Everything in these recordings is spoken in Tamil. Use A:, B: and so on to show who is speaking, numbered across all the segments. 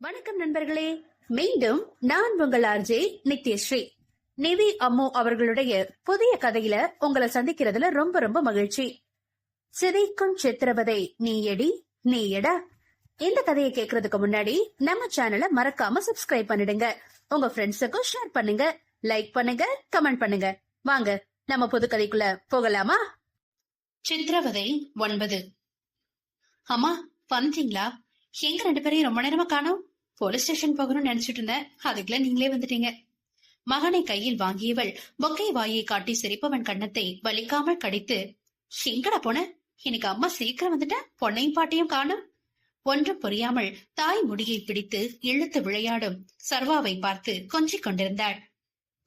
A: வணக்கம் நண்பர்களே, மீண்டும் நான் உங்கள் ஆர்ஜே நித்யஸ்ரீ. நிவி அம்மு அவர்களுடைய புதிய கதையில உங்களை சந்திக்கிறதுல ரொம்ப ரொம்ப மகிழ்ச்சி. சிதைக்கும் சித்திரவதை நீ எடி நீ எடா. இந்த கதையை கேட்கறதுக்கு முன்னாடி நம்ம சேனலை மறக்காம சப்ஸ்கிரைப் பண்ணிடுங்க. உங்க ஃப்ரெண்ட்ஸுக்கும் ஷேர் பண்ணுங்க, லைக் பண்ணுங்க, கமெண்ட் பண்ணுங்க. வாங்க நம்ம புது கதைக்குள்ள போகலாமா? சித்திரவதை 9. அம்மா வந்துட்டீங்களா? எங்க 2 பேரையும் ரொம்ப நேரமா காணோம். போலீஸ் ஸ்டேஷன் போகணும்னு நினைச்சிட்டு இருந்தேன், அதுக்குள்ள நீங்களே வந்துட்டீங்க. மகனை கையில் வாங்கியவள் பொக்கை வாயை காட்டி சிரிப்பவன் கன்னத்தை வலிக்காமல் கடித்து, எங்கடா போன? இன்னைக்கு அம்மா சீக்கிரம் வந்துட்ட, பொண்ணையும் பாட்டையும் காணும். ஒன்றும் புரியாமல் தாய் முடியை பிடித்து இழுத்து விளையாடும் சர்வாவை பார்த்து கொஞ்சிக் கொண்டிருந்தாள்.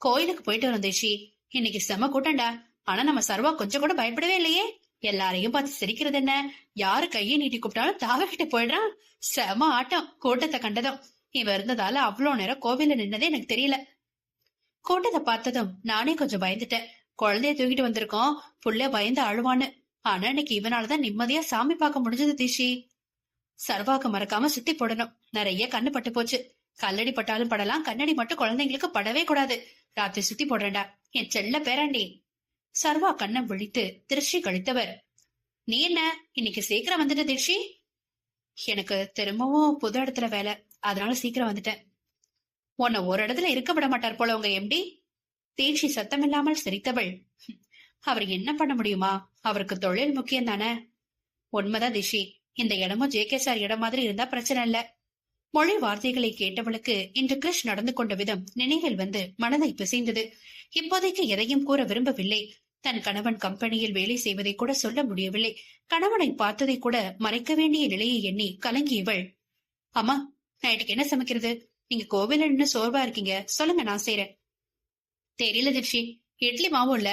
A: கோயிலுக்கு போயிட்டு வரோம் தேஷி, இன்னைக்கு செம கூட்டண்டா. ஆனா நம்ம சர்வா கொஞ்சம் கூட பயப்படவே இல்லையே. எல்லாரையும் பார்த்து சிரிக்கிறது என்ன, யாரு கையை நீட்டி கூப்பிட்டாலும் தாவகிட்ட போயிடுறான். செம ஆட்டம். கூட்டத்தை கண்டதும் இவ இருந்ததால அவ்வளவு நேரம் கோவில்ல நின்னதே எனக்கு தெரியல. கூட்டத்தை பார்த்ததும் நானே கொஞ்சம் பயந்துட்டேன். குழந்தைய தூக்கிட்டு வந்திருக்கோம், புள்ள பயந்து அழுவான்னு. ஆனா இன்னைக்கு இவனாலதான் நிம்மதியா சாமி பார்க்க முடிஞ்சது தீஷி. சர்வாக்கு மறக்காம சுத்தி போடணும், நிறைய கண்ணு பட்டு போச்சு. கல்லடி பட்டாலும் படலாம், கண்ணடி மட்டும் குழந்தைங்களுக்கு படவே கூடாது. ராத்திரி சுத்தி போடுறேன்டா என் செல்ல பேராண்டி. சர்வா கண்ணம் விழித்து திருஷ்டி கழித்தவர், நீ என்ன இன்னைக்கு சீக்கிரம் வந்துட்ட திருஷ்டி? எனக்கு திரும்பவும் புது இடத்துல வேலை, அதனால சீக்கிரம் வந்துட்டேன். உன்னை ஒரு இடத்துல இருக்க விட மாட்டார் போல உங்க எம்டி. தீட்சி சத்தமில்லாமல் சிரித்தவள், அவர் என்ன பண்ண முடியுமா, அவருக்கு தொழில் முக்கியம் தானே. உண்மைதான் திஷி, இந்த இடமும் ஜே.கே. சார் இடம் மாதிரி இருந்தா பிரச்சனை இல்ல. மொழி வார்த்தைகளை கேட்டவளுக்கு இன்று கிருஷ் நடந்து கொண்ட விதம் நினைவில் வந்து மனதை பிசைந்தது. இப்போதைக்கு எதையும் கூற விரும்பவில்லை. தன் கணவன் கம்பெனியில் வேலை செய்வதை கூட சொல்ல முடியவில்லை. கணவனை பார்த்ததை கூட மறைக்க வேண்டிய நிலையை எண்ணி கலங்கியவள், அம்மா நைட்டுக்கு என்ன சமைக்கிறது? நீங்க கோவில நின்னு சோர்வா இருக்கீங்க, சொல்லுங்க நான் செய்யறேன். தெரியல திப்ஷி, இட்லி மாவும் இல்ல,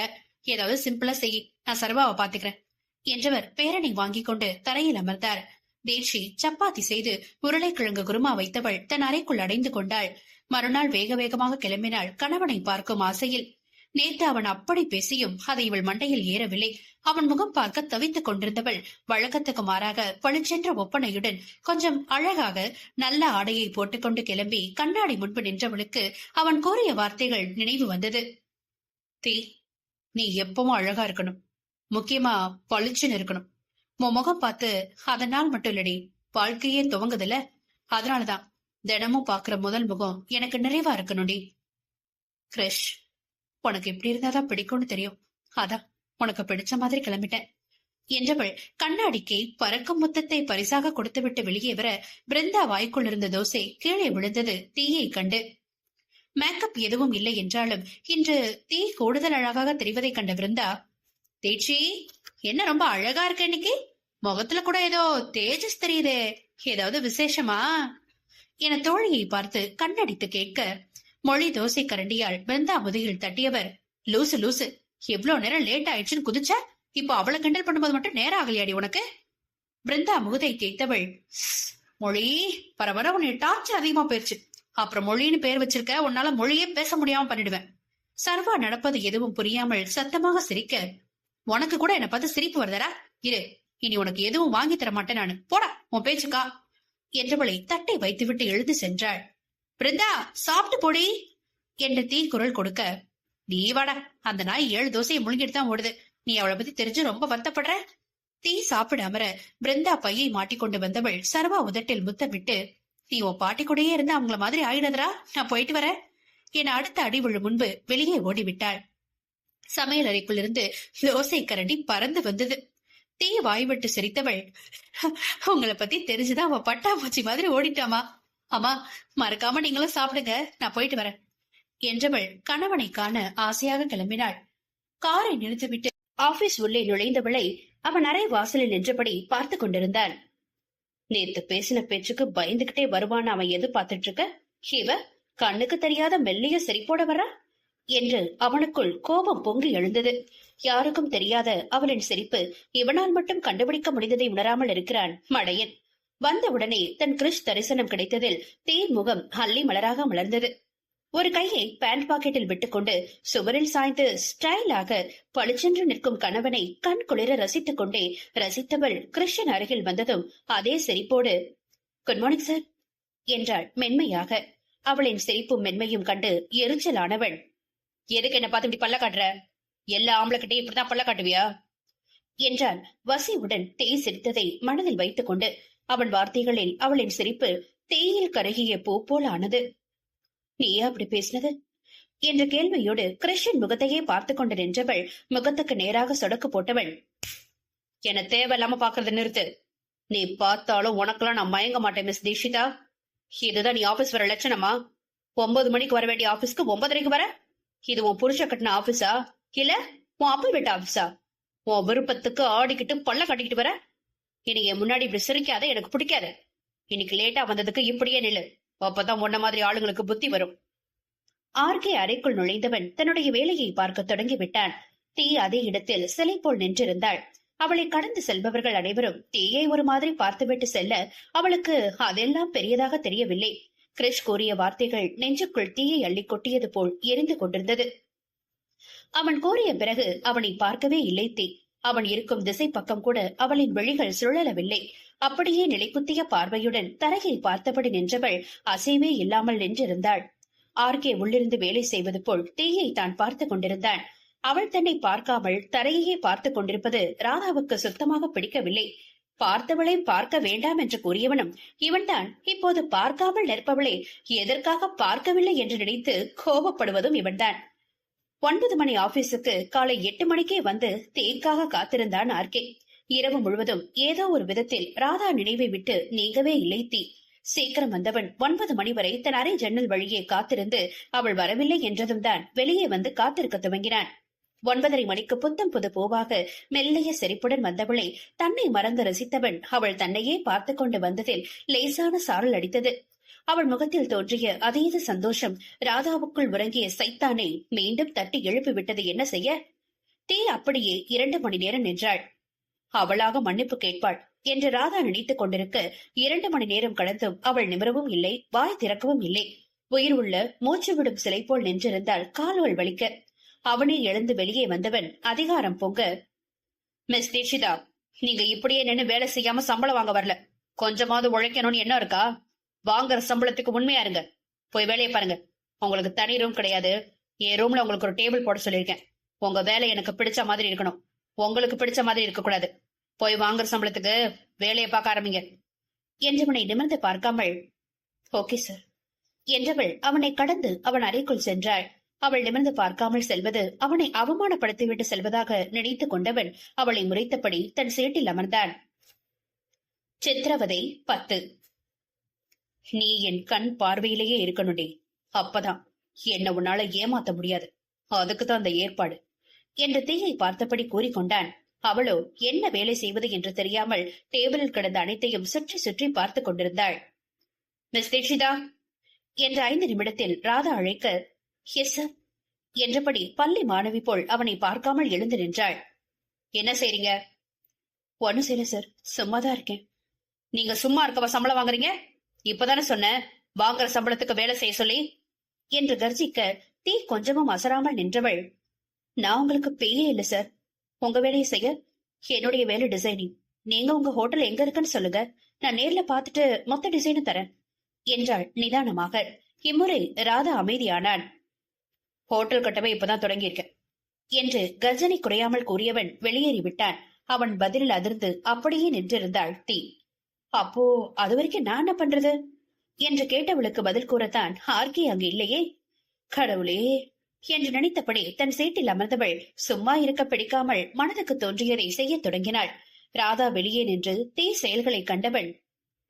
A: ஏதாவது சிம்பிளா செய், நான் சர்வாவை பாத்துக்கிறேன் என்றவர் பேரனை வாங்கி கொண்டு தரையில் அமர்ந்தார். தேர்ஷி சப்பாத்தி செய்து உருளைக்கிழங்கு குருமா வைத்தவள் தன் அறைக்குள் அடைந்து கொண்டாள். மறுநாள் வேக வேகமாக கிளம்பினாள் கணவனை பார்க்கும் ஆசையில். நேற்று அவன் அப்படி பேசியும் அதை இவள் மண்டையில் ஏறவில்லை. அவன் முகம் பார்க்க தவித்துக் கொண்டிருந்தவள் வழக்கத்துக்கு மாறாக பளிச்சென்ற ஒப்பனையுடன் கொஞ்சம் அழகாக நல்ல ஆடையை போட்டுக்கொண்டு கிளம்பி கண்ணாடி முன்பு நின்றவளுக்கு அவன் கூறிய வார்த்தைகள் நினைவு வந்தது. நீ எப்பவும் அழகா இருக்கணும், முக்கியமா பளிச்சுன்னு இருக்கணும். உன் முகம் பார்த்து அதனால் மட்டும் இல்லடி, வாழ்க்கையே துவங்குதுல, அதனாலதான் தினமும் பாக்குற முதல் முகம் எனக்கு நிறைவா இருக்கணும்டி. கிருஷ், உனக்கு எப்படி இருந்தாதான் பிடிக்கும்னு தெரியும், அதான் உனக்கு பிடிச்ச மாதிரி கிளம்பிட்டேன் என்றவள் கண்ணாடிக்கு பறக்கும் முத்தத்தை பரிசாக கொடுத்துவிட்டு வெளியே வர பிருந்தா வாய்க்குள் இருந்த தோசை கீழே விழுந்தது தீயை கண்டு. மேக்கப் எதுவும் இல்லை என்றாலும் இன்று தீ கூடுதல் அழகாக தெரிவதை கண்ட பிருந்தா, தேச்சி என்ன ரொம்ப அழகா இருக்க இன்னைக்கு, முகத்துல கூட ஏதோ தேஜஸ் தெரியுதே, ஏதாவது விசேஷமா என தோழியை பார்த்து கண்ணடித்து கேட்க, மொழி தோசை கரண்டியால் பிருந்தா முதுகில் தட்டியவர், லூசு லூசு, எவ்வளவு நேரம் லேட் ஆயிடுச்சுன்னு குதிச்ச, இப்போ அவளை கிண்டல் பண்ணும்போது மட்டும் நேரம் ஆகலையாடி உனக்கு? பிருந்தா முகத்தை தேய்த்தவள், மொழி வர வர உன்னை டார்ச்சர் அதிகமா போயிருச்சு, அப்புறம் மொழின்னு பேர் வச்சிருக்க, உன்னால மொழியே பேச முடியாம பண்ணிடுவேன். சர்வா நடப்பது எதுவும் புரியாமல் சத்தமாக சிரிக்க, உனக்கு கூட என்ன பார்த்து சிரிப்பு வருதரா? இரு, இனி உனக்கு எதுவும் வாங்கி தர மாட்டேன் நானு, போடா உன் பேச்சுக்கா என்றவளை தட்டை வைத்துவிட்டு எழுந்து சென்றாள். பிருந்தா சாப்பிட்டு போடி என்று தீ குரல் கொடுக்க, நீ வாடா, அந்த நாய் 7 தோசையை முழுங்கிட்டு தான் ஓடுது, நீ அவளை பத்தி தெரிஞ்சு ரொம்ப வருத்தப்படுற. தீ சாப்பிட அமர பிருந்தா பையை மாட்டிக்கொண்டு வந்தவள் சர்வா உதட்டில் முத்தமிட்டு, நீ உன் பாட்டி கூடயே இருந்து அவங்கள மாதிரி ஆயிடாதரா, நான் போயிட்டு வர என அடுத்த அடி விழு முன்பு வெளியே ஓடிவிட்டாள். சமையல் அறைக்குள் இருந்து தோசை கரண்டி பறந்து வந்தது. தீ வாய்விட்டு சிரித்தவள், உங்களை பத்தி தெரிஞ்சுதான் அவ பட்டாம்பூச்சி மாதிரி ஓடிட்டாமா. அம்மா மறக்காம நீங்களும் சாப்பிடுங்க, நான் போயிட்டு வரேன் என்றவள் கணவனை காண ஆசையாக கிளம்பினாள். காரை நிறுத்திவிட்டு ஆபீஸ் உள்ளே நுழைந்தவளை அவன் அறை வாசலில் நின்றபடி பார்த்து கொண்டிருந்தாள். நேத்து பேசின பேச்சுக்கு பயந்துகிட்டே வருவான்னு அவன் எதிர்பார்த்துட்டு இருக்க, இவ கண்ணுக்கு தெரியாத மெல்லிய சிரிப்போட வரா என்று அவனுக்குள் கோபம் பொங்கி எழுந்தது. யாருக்கும் தெரியாத அவளின் சிரிப்பு இவனால் மட்டும் கண்டுபிடிக்க முடிந்ததை உணராமல் இருக்கிறான் மடையன். வந்தவுடனே தன் கிருஷ் தரிசனம் கிடைத்ததில் தேர் முகம் அள்ளி மலராக மலர்ந்தது. ஒரு கையை பேண்ட் பாக்கெட்டில் விட்டுக்கொண்டு சுவரில் சாய்ந்து ஸ்டைலாக பளிச்சென்று நிற்கும் கணவனை கண் குளிர ரசித்துக் கொண்டே ரசித்தவள் கிருஷ்ணன் அருகில் வந்ததும் அதே சிரிப்போடு, குட் மார்னிங் சார் என்றாள் மென்மையாக. அவளின் சிரிப்பும் மென்மையும் கண்டு எரிச்சலானவன், எதுக்கு என்ன பார்த்து இப்படி பல்ல காட்டுற? எல்லா ஆம்பளைக்கிட்டே இப்படிதான் பல்ல காட்டுவியா என்றான். வசியுடன் தேய் சிரித்ததை மனதில் வைத்துக் கொண்டு அவன் வார்த்தைகளில் அவளின் சிரிப்பு தேயில் கருகிய பூ போல ஆனது. நீயே அப்படி பேசினது என்ற கேள்வியோடு கிருஷ்ணன் முகத்தையே பார்த்து கொண்டு நின்றவள் முகத்துக்கு நேராக சொடக்கு போட்டவள், என தேவையில்லாம பாக்குறது நிறுத்து. நீ பார்த்தாலும் உனக்கெல்லாம் நான் மயங்க மாட்டேன் மிஸ் தீஷிதா. இதுதான் நீ ஆபீஸ் வர லட்சணமா? 9 மணிக்கு வர வேண்டிய ஆபீஸ்க்கு 9:30 வர? இது உன் புருஷ கட்டின ஆபீஸா இல்ல உன் அப்பா வீட்டு ஆபீஸா? உன் விருப்பத்துக்கு ஆடிக்கிட்டு பல்ல கட்டிக்கிட்டு வர? இனி என் முன்னாடி இப்படி சிரிக்காத, எனக்கு பிடிக்காத. இன்னைக்கு லேட்டா வந்ததுக்கு இப்படியே நில்லு, அப்பதான் உன்ன மாதிரி ஆளுங்களுக்கு புத்தி வரும். ஆர்கே அறைக்குள் நுழைந்தவன் தன்னுடைய வேலையை பார்க்க தொடங்கி விட்டான். தீ அதே இடத்தில் சிலை போல் நின்றிருந்தாள். அவளை கடந்து செல்பவர்கள் அனைவரும் தீயை ஒரு மாதிரி பார்த்துவிட்டு செல்ல அவளுக்கு அதெல்லாம் பெரியதாக தெரியவில்லை. கிரிஷ் கூறிய வார்த்தைகள் நெஞ்சுக்குள் தீயை அள்ளி கொட்டியது போல் எரிந்து கொண்டிருந்தது. அவன் கூறிய பிறகு அவனை பார்க்கவே இல்லை தீ. அவன் இருக்கும் திசை பக்கம் கூட அவளின் விழிகள் சுழலவில்லை. அப்படியே நிலைக்குத்திய பார்வையுடன் தரையை பார்த்தபடி நின்றவள் அசைவே இல்லாமல் நின்றிருந்தாள். ஆர்கே உள்ளிருந்து வேலை செய்வது போல் தீயை தான் பார்த்து கொண்டிருந்தான். அவள் தன்னை பார்க்காமல் தரையே பார்த்து கொண்டிருப்பது ராதாவுக்கு சுத்தமாக பிடிக்கவில்லை. பார்த்தவளை பார்க்க வேண்டாம் என்று கூறியவனும் இவன்தான் இப்போது பார்க்காமல் நிற்பவளை எதற்காக பார்க்கவில்லை என்று நினைத்து கோபப்படுவதும் இவன்தான். 9 மணி ஆபீஸுக்கு காலை 8 மணிக்கே வந்து தேக்காக காத்திருந்தான் ஆர்கே. இரவு முழுவதும் ஏதோ ஒரு விதத்தில் ராதா நினைவை விட்டு நீங்கவே இல்லை தீ. சீக்கிரம் வந்தவன் 9 மணி வரை தன் அறை ஜன்னல் வழியே காத்திருந்து அவள் வரவில்லை என்றதும் தான் வெளியே வந்து காத்திருக்க துவங்கினான். 9:30 மணிக்கு புத்தம் புது பூவாக மெல்லிய சிரிப்புடன் வந்தவளை தன்னை மறந்து ரசித்தவன் அவள் தன்னையே பார்த்து கொண்டு வந்ததில் லேசான சாரல் அடித்தது. அவள் முகத்தில் தோன்றிய அதீத சந்தோஷம் ராதாவுக்குள் உறங்கிய சைத்தானை மீண்டும் தட்டி எழுப்பிவிட்டது. என்ன செய்ய? தீ அப்படியே 2 மணி நேரம் நின்றாள். அவளாக மன்னிப்பு கேட்பாள் என்று ராதா நினைத்துக் கொண்டிருக்க 2 மணி நேரம் கடந்தும் அவள் நிமிரவும் இல்லை, வாய் திறக்கவும் இல்லை. உயிர் உள்ள மூச்சு விடும் சிலை போல் நின்றிருந்தாள் கால்கள் வலிக்க. அவனே எழுந்து வெளியே வந்தவன் அதிகாரம் பொங்க, மிஸ் தீட்சிதா, நீங்க இப்படியே நின்னு வேலை செய்யாம சம்பளம் வாங்க வரல. கொஞ்சமாவது உழைக்கணும்னு என்ன இருக்கா? வாங்குற சம்பளத்துக்கு உண்மையா இருங்க. போய் வேலையை பாருங்க. உங்களுக்கு தனி ரூம் கிடையாது. என் ரூம்ல உங்களுக்கு ஒரு டேபிள் போட சொல்லியிருக்கேன். உங்க வேலை எனக்கு பிடிச்ச மாதிரி இருக்கணும், உங்களுக்கு பிடிச்ச மாதிரி இருக்க கூடாது. போய் வாங்குற சம்பளத்துக்கு வேலையை பார்க்க ஆரம்பிங்க என்றவனை நிமிர்ந்து பார்க்காமல் ஓகே சார் என்றவள் அவனை கடந்து அவன் அறைக்குள் சென்றாள். அவள் நிமிர்ந்து பார்க்காமல் செல்வது அவனை அவமானப்படுத்திவிட்டு செல்வதாக நினைத்துக் கொண்டவன் அவளை முறைத்தபடி தன் சீட்டில் அமர்ந்தான். சித்திரவதை 10. நீ என் கண் பார்வையிலேயே இருக்கணும்டே, அப்பதான் என்ன உன்னால ஏமாத்த முடியாது. அதுக்குதான் அந்த ஏற்பாடு என்று தீயை பார்த்தபடி கூறிக்கொண்டான். அவளோ என்ன வேலை செய்வது என்று தெரியாமல் டேபிளில் கிடந்த அனைத்தையும் சுற்றி சுற்றி பார்த்து கொண்டிருந்தாள். மிஸ் தீட்சிதா என்ற 5 நிமிடத்தில் ராதா அழைக்க எஸ் சார் என்றபடி பள்ளி மாணவி போல் அவனை பார்க்காமல் எழுந்து நின்றாள். என்ன செய்றீங்க? ஒன்னும் செய்யல சார், சும்மாதான் இருக்கேன். நீங்க சும்மா இருக்கவா சம்பளம் வாங்குறீங்க? இப்பதானே சொன்ன வாங்குற சம்பளத்துக்கு வேலை செய்ய சொல்லி என்று கர்ஜிக்க தீ கொஞ்சமும் அசராமல் நின்றவள், நான் உங்களுக்கு பேயே இல்ல சார். உங்க வேலையை செய்ய. என்னுடைய வேலை டிசைனிங். நீங்க உங்க ஹோட்டல் எங்க இருக்குன்னு சொல்லுங்க, நான் நேர்ல பாத்துட்டு மொத்த டிசைனும் தரேன் என்றாள் நிதானமாக. இம்முறை ராதா அமைதியானான். ஹோட்டல் கட்டவே இப்பதான் தொடங்கியிருக்கேன் என்று கர்ஜனை குறையாமல் கூறியவன் வெளியேறிவிட்டான். அவன் பதிலில் அதிர்ந்து அப்படியே நின்றிருந்தாள் தீ. அப்போ அது வரைக்கும் நான் என்ன பண்றது என்று கேட்டவளுக்கு பதில் கூறத்தான் ஆர்கே அங்கு இல்லையே. கடவுளே என்று நினைத்தபடி தன் சீட்டில் அமர்ந்தவள் சும்மா இருக்க பிடிக்காமல் மனதுக்கு தோன்றியதை செய்ய தொடங்கினாள். ராதா வெளியே நின்று தீ செயல்களை கண்டவள்,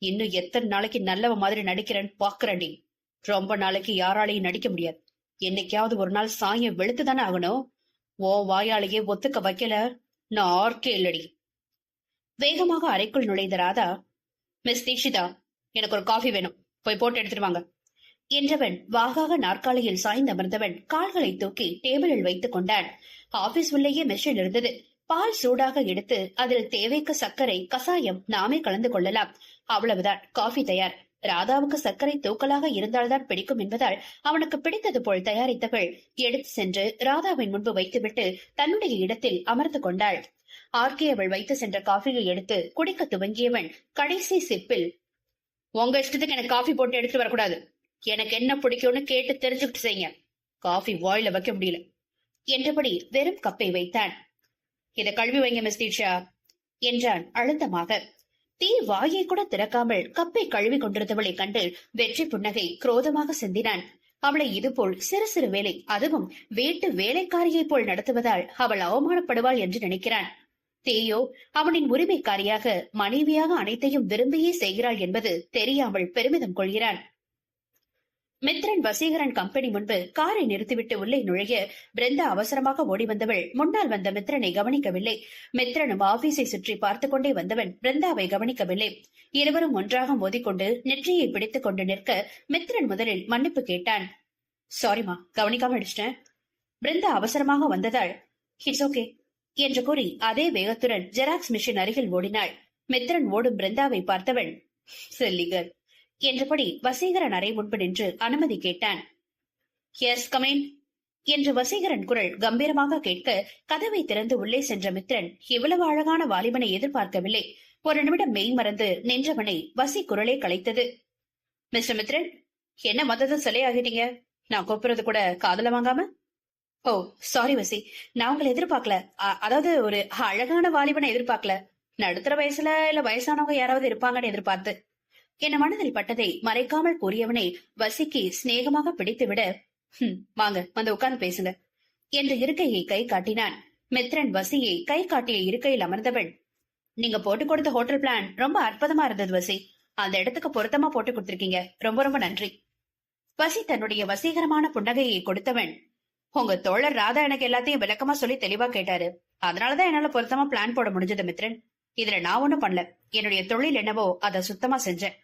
A: இன்னும் எத்தனை நாளைக்கு நல்லவ மாதிரி நடிக்கிறேன் பாக்குறேன்டி. ரொம்ப நாளைக்கு யாராலையும் நடிக்க முடியாது. என்னைக்காவது ஒரு நாள் சாயம் வெளுத்துதானே ஆகணும். ஓ வாயாலேயே ஒத்துக்க வைக்கல, நான் ஆர்கே இல்லடி. வேகமாக அறைக்குள் நுழைந்த ராதா, மிஸ் தீட்சிதா, எனக்கு ஒரு காஃபி வேணும், போய் போட்டு எடுத்துட்டு வாங்க என்றவன் வாகாக நாற்காலியில் சாய்ந்து அமர்ந்தவன் கால்களை தூக்கி டேபிளில் வைத்துக் கொண்டான். ஆபீஸ் உள்ளேயே மெஷின் இருந்தது. பால் சூடாக எடுத்து அதில் தேவைக்கு சர்க்கரை கசாயம் நாமே கலந்து கொள்ளலாம். அவ்வளவுதான், காஃபி தயார். ராதாவுக்கு சர்க்கரை தூக்கலாக இருந்தால்தான் பிடிக்கும் என்பதால் அவனுக்கு பிடித்தது போல் தயாரித்தவள் எடுத்து சென்று ராதாவின் முன்பு வைத்துவிட்டு தன்னுடைய இடத்தில் அமர்ந்து கொண்டாள். ஆர்கே அவள் வைத்து சென்ற காஃபியை எடுத்து குடிக்க துவங்கியவன் கடைசி சிப்பில் உங்க இஷ்டத்துக்கு எனக்கு காஃபி போட்டு எடுத்துட்டு வரக்கூடாது. எனக்கு என்ன பிடிக்கும்னு கேட்டு தெரிஞ்சுக்கிட்டு செய்யுங்க. காஃபி வாயில வைக்க முடியல என்றபடி வெறும் கப்பை வைத்தான். இதை கழுவி வைங்க மிஸ் தீட்சா என்றான் அழுத்தமாக. தீ வாயை கூட திறக்காமல் கப்பை கழுவி கொண்டிருந்தவளை கண்டு வெற்றி புன்னகை குரோதமாக சிந்தினான். அவளை இதுபோல் சிறு சிறு வேலை, அதுவும் வீட்டு வேலைக்காரியை போல் நடத்துவதால் அவள் அவமானப்படுவாள் என்று நினைக்கிறான். தேயோ அவனின் உரிமைக்காரியாக மனைவியாக அனைத்தையும் விரும்பியே செய்கிறாள் என்பது தெரியாமல் பெருமிதம் கொள்கிறான். மித்ரன் வசீகரன் கம்பெனி முன்பு காரை நிறுத்திவிட்டு உள்ளே நுழைய பிருந்தா அவசரமாக ஓடி வந்தவள் முன்னால் வந்த மித்ரனை கவனிக்கவில்லை. மித்ரனும் ஆபீஸை சுற்றி பார்த்து கொண்டே வந்தவன் பிருந்தாவை கவனிக்கவில்லை. இருவரும் ஒன்றாக மோதிக்கொண்டு நெற்றியை பிடித்துக் கொண்டு நிற்க மித்ரன் முதலில் மன்னிப்பு கேட்டான். சாரிமா, கவனிக்காம அடிச்சிட்டேன். பிருந்தா அவசரமாக வந்ததால் இட்ஸ் ஓகே என்று கூறி அதே வேகத்துடன் ஜெராக்ஸ் மிஷின் அருகில் ஓடினாள். மித்ரன் ஓடும் பிருந்தாவை பார்த்தவன் செல்லிகர் என்றபடி வசீகரன் அறை முன்பு நின்று அனுமதி கேட்டான். எஸ் கமேன் என்று வசீகரன் குரல் கம்பீரமாக கேட்க கதவை திறந்து உள்ளே சென்ற மித்ரன் இவ்வளவு அழகான வாலிபனை எதிர்பார்க்கவில்லை. ஒரு நிமிடம் மெய் மறந்து நின்றவனை வசி குரலே கலைத்தது. மிஸ்டர் மித்ரன், என்ன மொத்தத்தை சிலையாகிட்டீங்க? நான் கூப்பிடுறது கூட காதல வாங்காம? ஓ சாரி வசி, நான் உங்களை எதிர்பார்க்கல. அதாவது ஒரு அழகான வாலிபனை எதிர்பார்க்கல. நடுத்தர வயசுல இல்ல வயசானவங்க யாராவது இருப்பாங்கன்னு எதிர்பார்த்து என மனதில் பட்டதை மறைக்காமல் கூறியவனை வசிக்கு சிநேகமாக பிடித்துவிட, வாங்க வந்து உட்கார்ந்து பேசுங்க என்று இருக்கையை கை காட்டினான். மித்ரன் வசியை கை காட்டிய இருக்கையில் அமர்ந்தவள், நீங்க போட்டு கொடுத்த ஹோட்டல் பிளான் ரொம்ப அற்புதமா இருந்தது வசி. அந்த இடத்துக்கு பொருத்தமா போட்டு கொடுத்திருக்கீங்க. ரொம்ப ரொம்ப நன்றி. வசி தன்னுடைய வசீகரமான புன்னகையை கொடுத்தவன், உங்க தோழர் ராதா எனக்கு எல்லாத்தையும் விளக்கமா சொல்லி தெளிவா கேட்டாரு. அதனாலதான் என்னால பொருத்தமா பிளான் போட முடிஞ்சது மித்ரன். இதுல நான் ஒண்ணும் பண்ணல. என்னுடைய தொழில் என்னவோ அதை சுத்தமா செஞ்சேன்.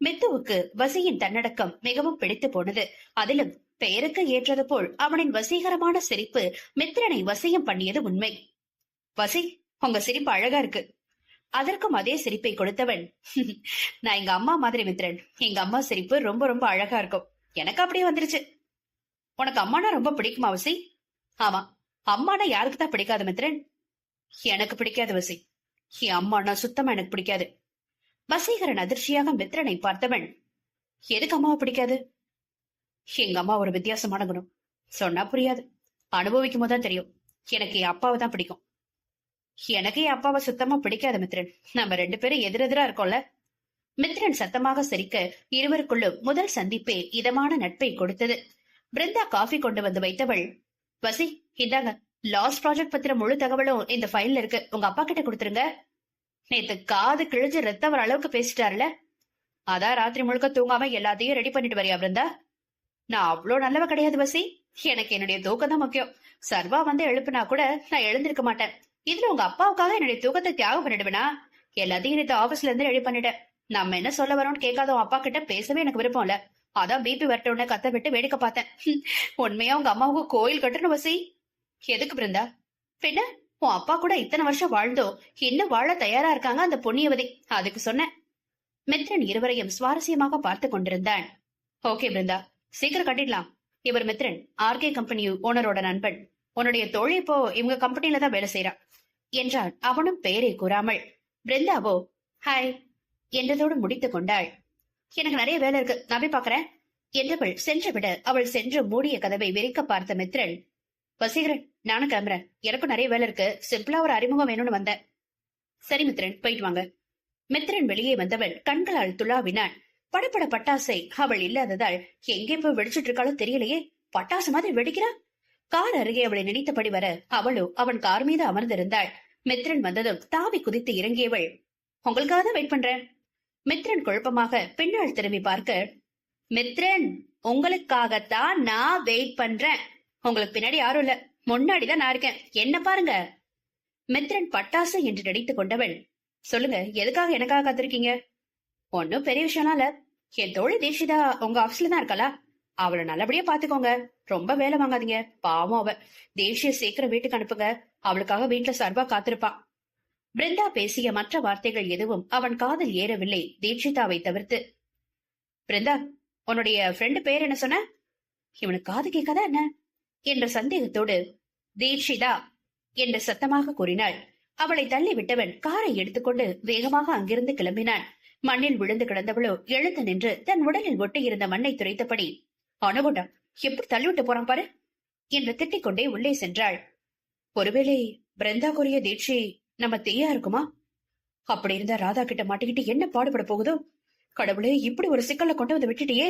A: மித்துவுக்கு வசியின் தன்னடக்கம் மிகவும் பிடித்து போனது. அதிலும் பெயருக்கு ஏற்றது போல் அவனின் வசீகரமான சிரிப்பு மித்ரனை வசியம் பண்ணியது உண்மை. வசி, உங்க சிரிப்பு அழகா இருக்கு. அதற்கும் அதே சிரிப்பை கொடுத்தவன், நான் எங்க அம்மா மாதிரி மித்ரன். எங்க அம்மா சிரிப்பு ரொம்ப ரொம்ப அழகா இருக்கும். எனக்கு அப்படியே வந்துருச்சு. உனக்கு அம்மானா ரொம்ப பிடிக்குமா வசி? ஆமா, அம்மானா யாருக்கு தான் பிடிக்காது மித்ரன்? எனக்கு பிடிக்காது வசி. என் அம்மானா சுத்தமா எனக்கு பிடிக்காது. வசீகரன் அதிர்ச்சியாக மித்ரனை பார்த்தவன், எதுக்கு அம்மாவை பிடிக்காது? எங்க அம்மா ஒரு வித்தியாசமான குணம். சொன்னா புரியாது, அனுபவிக்கும் போதுதான் தெரியும். எனக்கு என் அப்பாவை தான் பிடிக்கும். எனக்கு என் அப்பாவை சுத்தமா பிடிக்காது மித்ரன். நம்ம ரெண்டு பேரும் எதிரெதிரா இருக்கோம்ல. மித்ரன் சத்தமாக சிரிக்க இருவருக்குள்ளும் முதல் சந்திப்பே இதமான நட்பை கொடுத்தது. பிருந்தா காஃபி கொண்டு வந்து வைத்தவள், வசி இந்தாங்க, லாஸ்ட் ப்ராஜெக்ட் பத்திர முழு தகவலும் இந்த ஃபைல்ல இருக்கு. உங்க அப்பா கிட்ட கொடுத்துருங்க. நேத்து காது கிழிஞ்சு ரத்தம் வர அளவுக்கு பேசிட்டாருல, அதான் ராத்திரி முழுக்க தூங்காம எல்லாத்தையும் ரெடி பண்ணிட்டு வரியா பிருந்தா? நான் அவ்வளவு நல்லவ கிடையாது வசி. எனக்கு என்னுடைய தூக்கம் தான் முக்கியம். சர்வா வந்து எழுப்புனா கூட நான் எழுந்திருக்க மாட்டேன். இதுல உங்க அப்பாவுக்காக என்னுடைய தூக்கத்தை தியாகம் பண்ணிடுவேனா? எல்லாத்தையும் நேற்று ஆபீஸ்ல இருந்து ரெடி பண்ணிட்டேன். நம்ம என்ன சொல்ல வரோம்னு கேட்காத உன் அப்பா கிட்ட பேசவே எனக்கு விருப்பம் இல்ல. அதான் பிபி வரட்டோன்னு கத்த விட்டு வேடிக்கை பார்த்தேன். உண்மையா உங்க அம்மாவுக்கு கோயில் கட்டணும் வசி. எதுக்கு பிருந்தா? பின்ன உன் அப்பா கூட இத்தனை வருஷம் வாழ்ந்தோ இன்னும் வாழ தயாரா இருக்காங்க அந்த பொன்னியவதி, அதுக்கு சொன்னேன். மித்ரன் இருவரையும் சுவாரஸ்யமாக பார்த்து கொண்டிருந்தான். ஓகே பிருந்தா, சீக்கிரம் கட்டிடலாம். இவர் மித்ரன், ஆர்கே கம்பெனி ஓனரோட நண்பன். உன்னுடைய தோழி இப்போ இவங்க கம்பெனில தான் வேலை செய்யறான் என்றான். அவனும் பெயரை கூறாமல். பிருந்தாவோ ஹாய் என்றதோடு முடித்துக் கொண்டாள். எனக்கு நிறைய வேலை இருக்கு, நான் போய் பாக்குறேன் என்றவள் சென்று விட அவள் சென்று மூடிய கதவை விரிக்க பார்த்த மித்ரன், வசீகரன் நானும் கிளம்புறேன். எனக்கும் நிறைய வேலை இருக்கு. சிம்பிளா ஒரு அறிமுகம் வேணும்னு வந்தேன். சரி மித்ரன், போயிட்டு வாங்க. மித்ரன் வெளியே வந்தவள் கண்களால் துளாவினான். படப்பட பட்டாசை அவள் இல்லாததால் எங்கே போய் வெடிச்சிட்டு இருக்காளோ தெரியலையே. பட்டாசு மாதிரி வெடிக்கிறா. கார் அருகே அவளை நினைத்தபடி வர அவளோ அவன் கார் மீது அமர்ந்திருந்தாள். மித்ரன் வந்ததும் தாவி குதித்து இறங்கியவள், உங்களுக்காக தான் வெயிட் பண்றேன். மித்ரன் குழப்பமாக பின்னால் திரும்பி பார்க்க, மித்ரன் உங்களுக்காகத்தான் நான் வெயிட் பண்றேன். உங்களுக்கு பின்னாடி யாரும் இல்ல, முன்னாடிதான் நான் இருக்கேன். என்ன பாருங்க. மித்ரன் பட்டாசு என்று நடித்துக் கொண்டவள், சொல்லுங்க எதுக்காக எனக்காக காத்திருக்கீங்க? ஒன்னும் பெரிய விஷயம்லாம் இல்ல. என் தோழி தீட்சிதா உங்க ஆபீஸ்ல தான் இருக்காளா? அவளை நல்லபடியா பாத்துக்கோங்க. ரொம்ப வேலை வாங்காதீங்க. பாவம் அவ. தேசிய சீக்கிரம் வீட்டுக்கு அனுப்புங்க. அவளுக்காக வீட்டுல சர்வா காத்திருப்பான். பிருந்தா பேசிய மற்ற வார்த்தைகள் எதுவும் அவன் காதில் ஏறவில்லை, தீட்சிதாவை தவிர்த்து. பிருந்தா, உன்னுடைய ஃப்ரெண்டு பேர் என்ன சொன்ன? இவனுக்கு காது கேட்காதா என்ன என்ற சந்தேகத்தோடு தீட்சிதா என்று சத்தமாக கூறினாள். அவளை தள்ளி விட்டவன் காரை எடுத்துக்கொண்டு வேகமாக அங்கிருந்து கிளம்பினான். மண்ணில் விழுந்து கிடந்தவளோ எழுந்து நின்று தன் உடலில் ஒட்டியிருந்த மண்ணை துரைத்தபடி, அணுகுண்டா எப்படி தள்ளிவிட்டு போறான் பாரு என்று திட்டிக் கொண்டே உள்ளே சென்றாள். ஒருவேளை பிருந்தா கூறிய தீட்சை நம்ம தீயா இருக்குமா? அப்படி இருந்தா ராதா கிட்ட மாட்டிக்கிட்டு என்ன பாடுபட போகுதோ? கடவுளே, இப்படி ஒரு சிக்கலை கொண்டு வந்து விட்டுட்டியே.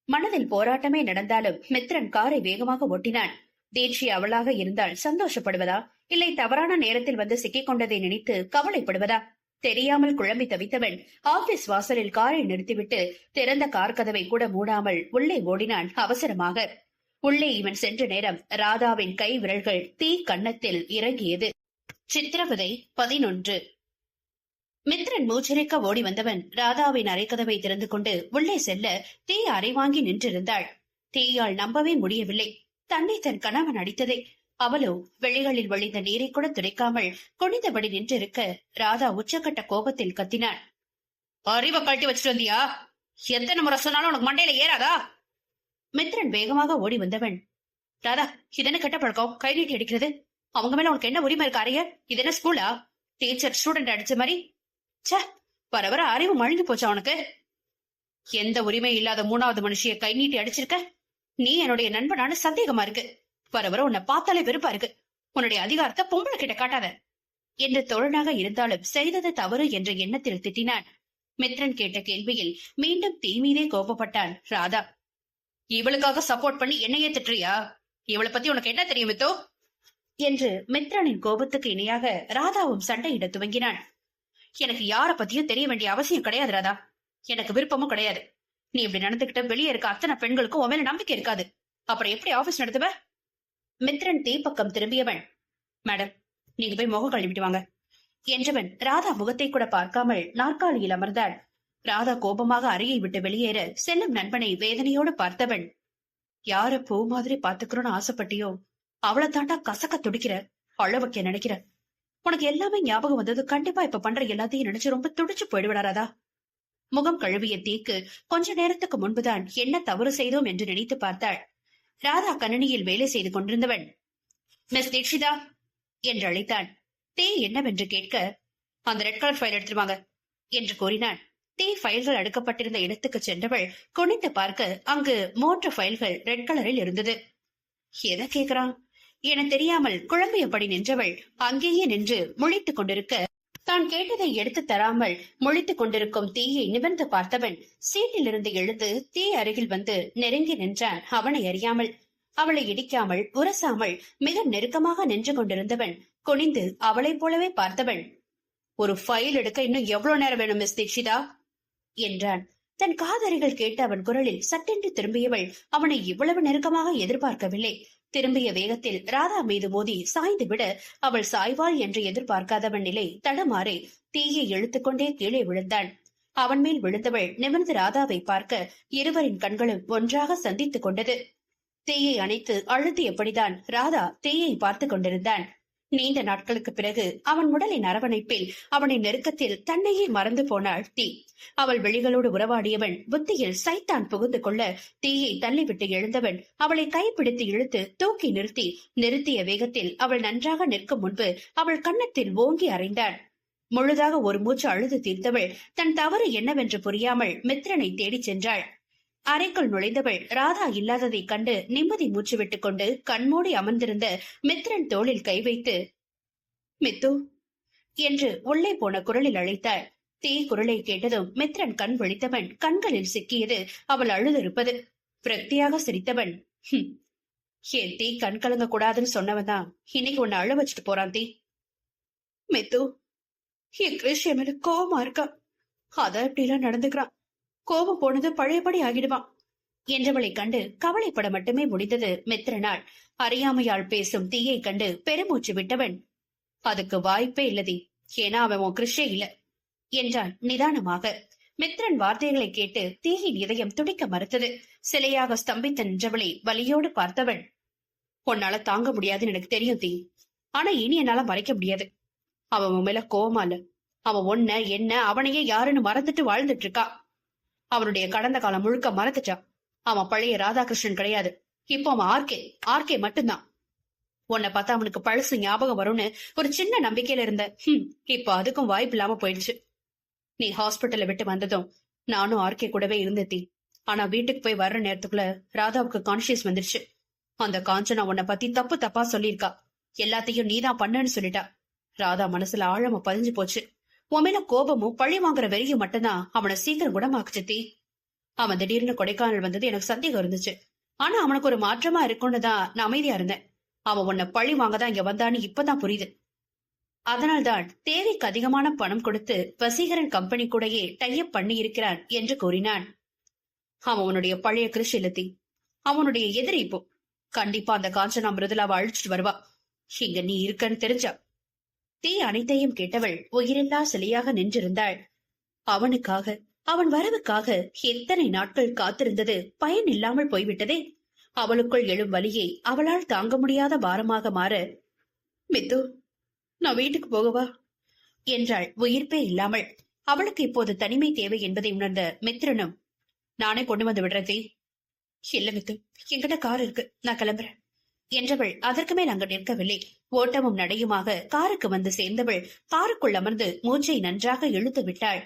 A: மனதில் போராட்டமே நடந்தாலும் மித்ரன் காரை வேகமாக ஓட்டினான். தீட்சை அவளாக இருந்தால் சந்தோஷப்படுவதா, இல்லை தவறான நேரத்தில் வந்து சிக்கிக் கொண்டதை நினைத்து கவலைப்படுவதா? தெரியாமல் குழம்பி தவித்தவன் ஆபீஸ் வாசலில் காரை நிறுத்திவிட்டு திறந்த கார் கதவை கூட மூடாமல் உள்ளே ஓடினான் அவசரமாக. உள்ளே இவன் சென்ற நேரம் ராதாவின் கை விரல்கள் தீ கன்னத்தில் இறங்கியது. சித்திரவதை 11. மித்ரன் மூச்சிறைக்க ஓடி வந்தவன் ராதாவின் அறைக்கதவை திறந்து கொண்டு உள்ளே செல்ல தீ அறை வாங்கி நின்றிருந்தாள். தீயால் நம்பவே முடியவில்லை. தன்னை தன் கணவன் அடித்ததை. அவளோ வெளிகளில் வழிந்த நீரை கூட துடைக்காமல் குனிந்தபடி நின்றிருக்க ராதா உச்சக்கட்ட கோபத்தில் கத்தினான். அறிவை கழட்டி வச்சுட்டு வந்தியா? எத்தனை முறை சொன்னாலும் உனக்கு மண்டையில ஏறாதா? மித்ரன் வேகமாக ஓடி வந்தவன், ராதா, இதென்ன கெட்ட பழக்கம்? கை நீட்டி அடிக்கிறது. அவங்க மேல உனக்கு என்ன உரிமை இருக்கு? அறைய இது என்ன ஸ்கூலா? டீச்சர் ஸ்டூடெண்ட் அடிச்ச மாதிரி. சே, வர வர அறிவு மழுங்கி போச்சா உனக்கு? எந்த உரிமை இல்லாத மூணாவது மனுஷிய கை நீட்டி அடிச்சிருக்க? நீ என்னுடைய நண்பனான சந்தேகமா இருக்கு. வர வர உன்னை பார்த்தாலே வெறுப்பா இருக்கு. உன்னுடைய அதிகாரத்தை பொம்பளை கிட்ட காட்டாத என்று தோழனாக இருந்தாலும் செய்தது தவறு என்ற எண்ணத்தில் திட்டினான். மித்ரன் கேட்ட கேள்வியில் மீண்டும் தீ மீதே கோபப்பட்டான் ராதா. இவளுக்காக சப்போர்ட் பண்ணி என்னையே திட்டுறியா? இவளை பத்தி உனக்கு என்ன தெரியும் மித்தோ என்று மித்ரனின் கோபத்துக்கு இணையாக ராதாவும் சண்டையிட துவங்கினான். எனக்கு யார பத்தியும் தெரிய வேண்டிய அவசியம் கிடையாது ராதா. எனக்கு விருப்பமும் கிடையாது. நீ இப்படி நடந்துகிட்ட வெளியே இருக்க அத்தனை பெண்களுக்கும் உன் மேல நம்பிக்கை இருக்காது. அப்புறம் எப்படி ஆபீஸ் நடத்துவ? மித்ரன் தீ பக்கம் திரும்பியவன், மேடம், நீங்க போய் முகம் கழுவிட்டு வாங்க என்றவன் ராதா முகத்தை கூட பார்க்காமல் நாற்காலியில் அமர்ந்தாள். ராதா கோபமாக அறையை விட்டு வெளியேற செல்லும் நண்பனை வேதனையோடு பார்த்தவன், யார பூ மாதிரி பாத்துக்கிறோன்னு ஆசைப்பட்டியோ அவளை தாண்டா கசக்க துடிக்கிற, அழ வைக்க நினைக்கிற. உனக்கு எல்லாமே ஞாபகம் வந்தது கண்டிப்பா இப்ப பண்ற எல்லாத்தையும் நினைச்சு ரொம்ப துடிச்சு போயிடுவிடாரா? முகம் கழுவிய தீக்கு கொஞ்ச நேரத்துக்கு முன்புதான் என்ன தவறு செய்தோம் என்று நினைத்து பார்த்தாள். ராதா கணினியில் வேலை செய்து கொண்டிருந்தவன், மிஸ் தீட்சிதா என்று அழைத்தான். தீ என்னவென்று கேட்க, அந்த ரெட் கலர் ஃபைல் எடுத்துருவாங்க என்று கூறினான். தீ ஃபைல்கள் அடுக்கப்பட்டிருந்த இடத்துக்கு சென்றவள் குனிந்து பார்க்க அங்கு 3 ஃபைல்கள் ரெட் கலரில் இருந்தது. எதை கேக்குறான் என தெரியாமல் குழம்பியபடி நின்றவள் அங்கேயே நின்று முழித்துக் கொண்டிருக்க, தான் கேட்டதை எடுத்து தராமல் முழித்துக் கொண்டிருக்கும் தீயை நிமிர்ந்து பார்த்தவன் சீட்டிலிருந்து எழுந்து தீ அருகில் வந்து நெருங்கி நின்றான். அவனை அறியாமல், அவளை இடிக்காமல் உரசாமல் மிக நெருக்கமாக நின்று கொண்டிருந்தவன் குனிந்து அவளைப் போலவே பார்த்தவன், ஒரு ஃபைல் எடுக்க இன்னும் எவ்வளவு நேரம் வேணும் மிஸ் தீட்சிதா என்றான். தன் காதறிகள் கேட்ட அவன் குரலில் சட்டென்று திரும்பியவள் அவனை இவ்வளவு நெருக்கமாக எதிர்பார்க்கவில்லை. திரும்பிய வேகத்தில் ராதா மீது மோதி சாய்ந்து விட அவள் சாய்வாள் என்று எதிர்பார்க்காதவன் நிலை தடமாறி தீயை இழுத்துக்கொண்டே கீழே விழுந்தான். அவன் மேல் விழுந்தவள் நிமிர்ந்து ராதாவை பார்க்க இருவரின் கண்களும் ஒன்றாக சந்தித்துக் கொண்டது. தீயை அணைத்து அழுத்தியபடிதான் ராதா தீயை பார்த்து கொண்டிருந்தான். நீண்ட நாட்களுக்கு பிறகு அவன் உடலின் அரவணைப்பில் அவனின் நெருக்கத்தில் தன்னையே மறந்து போனாள் தீ. அவள் விழிகளோடு உறவாடியவன் புத்தியில் சைத்தான் புகுந்து கொள்ள தீயை தள்ளிவிட்டு எழுந்தவன் அவளை கைப்பிடித்து இழுத்து தூக்கி நிறுத்திய வேகத்தில் அவள் நன்றாக நிற்கும் முன்பு அவள் கன்னத்தில் ஓங்கி அறைந்தான். முழுதாக ஒரு மூச்சு அழுது தீர்த்தவள் தன் தவறு என்னவென்று புரியாமல் மித்ரனை தேடிச் சென்றாள். அறைக்குள் நுழைந்தவள் ராதா இல்லாததைக் கண்டு நிம்மதி மூச்சு விட்டுக் கொண்டு கண்மூடி அமர்ந்திருந்த மித்ரன் தோளில் கை வைத்து, மித்து என்று உள்ளே போன குரலில் அழைத்தாள். தீ குரலை கேட்டதும் மித்ரன் கண் விழித்தவன் கண்களில் சிக்கியது அவள் அழுதிருப்பது. விரக்தியாக சிரித்தவன், என் தீ கண் கலங்க கூடாதுன்னு சொன்னவன்தான் இன்னைக்கு உன்னை அழ வச்சுட்டு போறான் தீ. மித்து, என் கிருஷ்ய மேல கோபமா இருக்கான், அதான் இப்படி எல்லாம் நடந்துக்கிறான். கோபம் போனது பழையபடி ஆகிடுவான் என்றவளை கண்டு கவலைப்பட மட்டுமே முடிந்தது மித்ரனால். அறியாமையால் பேசும் தீயை கண்டு பெருமூச்சு விட்டவன், அதுக்கு வாய்ப்பே இல்லதி, ஏன்னா அவன் உன் கிருஷ்யே இல்ல என்றான் நிதானமாக. மித்ரன் வார்த்தைகளை கேட்டு தீயின் இதயம் துடிக்க மறுத்தது. சிலையாக ஸ்தம்பித்து நின்றவளை வலியோடு பார்த்தவன், உன்னால தாங்க முடியாதுன்னு எனக்கு தெரியும் தீ, ஆனா இனி என்னால மறைக்க முடியாது. அவன் உன் மேல கோவமா இல்ல, அவன் ஒன்ன என்ன அவனையே யாருன்னு மறந்துட்டு வாழ்ந்துட்டு இருக்கா. அவனுடைய கடந்த காலம் முழுக்க மறந்துட்டான். அவன் பழைய ராதாகிருஷ்ணன் கிடையாது. இப்போ அவன் ஆர்கே மட்டும்தான். உன்னை பார்த்தா அவனுக்கு பழசு ஞாபகம் வரும்னு ஒரு சின்ன நம்பிக்கையில இருந்த, இப்ப அதுக்கும் வாய்ப்பு இல்லாம போயிடுச்சு. நீ ஹாஸ்பிட்டலை விட்டு வந்ததும் நானும் ஆர்கே கூடவே இருந்தேன். ஆனா வீட்டுக்கு போய் வர்ற நேரத்துக்குள்ள ராதாவுக்கு கான்சியஸ் வந்துருச்சு. அந்த காஞ்சனா உன்னை பத்தி தப்பு தப்பா சொல்லிருக்கா. எல்லாத்தையும் நீதான் பண்ணன்னு சொல்லிட்டா. ராதா மனசுல ஆழமா பதிஞ்சு போச்சு. உன் மேல கோபமும் பழி வாங்குற வெறியும் மட்டும்தான் அவனை சீக்கிரம் குணமாக்கு சித்தி. அவன் திடீர்னு கொடைக்கானல் வந்தது எனக்கு சந்தேகம் இருந்துச்சு. ஆனா அவனுக்கு ஒரு மாற்றமா இருக்கும்னு தான் நான் அமைதியா இருந்தேன். அவன் உன்னை பழி வாங்கதான் இங்க வந்தான்னு இப்பதான் புரியுது. அதனால்தான் தேவைக்கு அதிகமான பணம் கொடுத்து வசீகரன் கம்பெனி கூடயே டைப் பண்ணி இருக்கிறான் என்று கூறினான். அவன் உன்னுடைய பழைய கிருஷி இல்லத்தி, அவனுடைய எதிரி. இப்போ கண்டிப்பா அந்த காஞ்சனா மிருதுலாவை அழிச்சிட்டு வருவா. இங்க நீ இருக்கன்னு தெரிஞ்சா. தீ அனைத்தையும் கேட்டவள் உயிரில்லா சிலையாக நின்றிருந்தாள். அவனுக்காக, அவன் வரவுக்காக எத்தனை நாட்கள் காத்திருந்தது பயன் இல்லாமல் போய்விட்டதே. அவளுக்குள் எழும் வலியை அவளால் தாங்க முடியாத பாரமாக மாற, மித்து, நான் வீட்டுக்கு போகவா என்றாள் உயிர்ப்பே இல்லாமல். அவளுக்கு இப்போது தனிமை தேவை என்பதை உணர்ந்த மித்ரனும், நானே கொண்டு வந்து விடுறதே. இல்ல மித்து, என்கிட்ட கார் இருக்கு, நான் கிளம்புறேன் என்றவள் அதற்கு மேல் அங்கு நிற்கவில்லை. ஓட்டமும் நடையுமாக காருக்கு வந்து சேர்ந்தவள் காருக்குள் அமர்ந்து மூச்சை நன்றாக இழுத்து விட்டாள்.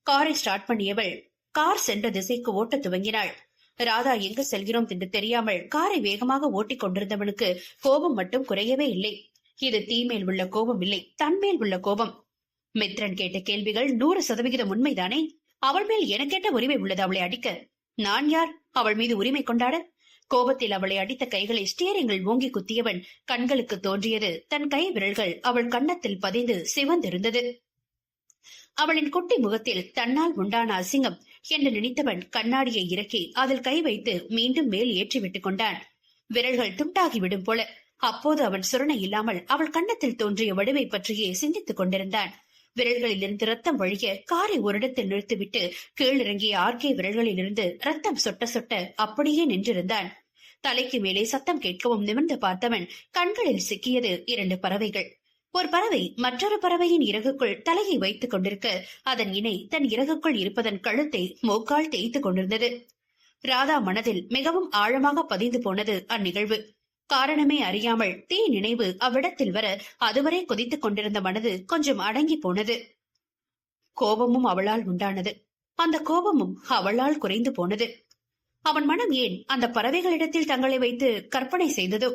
A: காரை ஸ்டார்ட் பண்ணியவள் கார் சென்ற திசைக்கு ஓட்ட துவங்கினாள். ராதா எங்கு செல்கிறோம் என்று தெரியாமல் காரை வேகமாக ஓட்டிக் கொண்டிருந்தவனுக்கு கோபம் மட்டும் குறையவே இல்லை. இது தீமேல் உள்ள கோபம் இல்லை, தன்மேல் உள்ள கோபம். மித்ரன் கேட்ட கேள்விகள் 100% உண்மைதானே? அவள் மேல் எனக்கேட்ட உரிமை உள்ளது அவளை அடிக்க. நான் யார் அவள் மீது உரிமை கொண்டாட? கோபத்தில் அவளை அடித்த கைகளை ஸ்டியரிங்கில் ஓங்கி குத்தியவன் கண்களுக்கு தோன்றியது தன் கை விரல்கள் அவள் கன்னத்தில் பதிந்து சிவந்திருந்தது. அவளின் குட்டி முகத்தில் தன்னால் உண்டான அசிங்கம் என்று நினைத்தவன் கண்ணாடியை இறக்கி அதில் கை வைத்து மீண்டும் மேல் ஏற்றி விட்டுக் கொண்டான். விரல்கள் துண்டாகிவிடும் போல. அப்போது அவன் சுரணை இல்லாமல் அவள் கன்னத்தில் தோன்றிய வடுவை பற்றியே சிந்தித்துக் கொண்டிருந்தான். விரல்களில் இருந்து ரத்தம் வழிய காரை ஒரு இடத்தில் நிறுத்திவிட்டு கீழிறங்கிய ஆர்கே விரல்களில் இருந்து ரத்தம் சொட்ட சொட்ட அப்படியே நின்றிருந்தான். தலைக்கு மேலே சத்தம் கேட்கவும் நிமிர்ந்து பார்த்தவன் கண்களில் சிக்கியது 2 பறவைகள். ஒரு பறவை மற்றொரு பறவையின் இறகுக்குள் தலையை வைத்துக் கொண்டிருக்க, அதன் இணை தன் இறகுக்குள் இருப்பதன் கழுத்தை மூக்கால் தேய்த்துக் கொண்டிருந்தது. ராதா மனதில் மிகவும் ஆழமாக பதிந்து போனது அந்நிகழ்வு. காரணமே அறியாமல் தீ நினைவு அவ்விடத்தில் வர அதுவரை கொதித்துக் கொண்டிருந்த மனது கொஞ்சம் அடங்கி போனது. கோபமும் அவளால் உண்டானது. அந்த கோபமும் அவளால் குறைந்து போனது. அவன் மனம் ஏன் அந்த பறவைகளிடத்தில் தங்களை வைத்து கற்பனை செய்ததோ